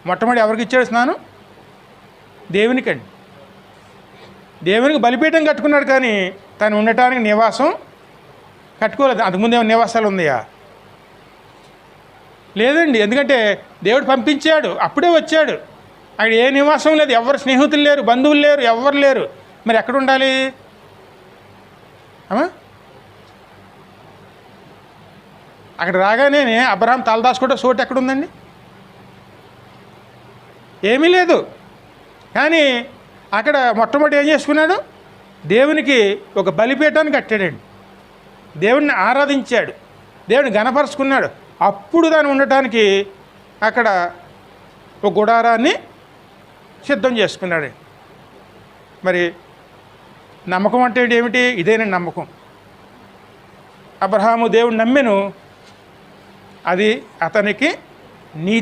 మొట్టమొదటి ఎవరికి ఇచ్చాడు స్నానం? దేవునికండి. దేవునికి బలిపీఠం కట్టుకున్నాడు, కానీ తను ఉండటానికి నివాసం కట్టుకోలేదు. అంతకుముందు ఏమైనా నివాసాలు ఉన్నాయా? లేదండి. ఎందుకంటే దేవుడు పంపించాడు, అప్పుడే వచ్చాడు. అక్కడ ఏ నివాసం లేదు, ఎవరు స్నేహితులు లేరు, బంధువులు లేరు, ఎవరు లేరు. మరి ఎక్కడ ఉండాలి? అక్కడ రాగానే అబ్రహాం తలదాచుకుంటే చోటు ఎక్కడుందండి? ఏమీ లేదు. కానీ అక్కడ మొట్టమొదటి ఏం చేసుకున్నాడు? దేవునికి ఒక బలిపీఠాన్ని కట్టాడండి. దేవుడిని ఆరాధించాడు, దేవుడిని గణపరుచుకున్నాడు. అప్పుడు దాన్ని ఉండటానికి అక్కడ ఒక గుడారాన్ని సిద్ధం చేసుకున్నాడు. మరి నమ్మకం అంటే ఏమిటి? ఇదేనండి నమ్మకం. అబ్రహాము దేవుడు నమ్మెను, అది అతనికి నీతి.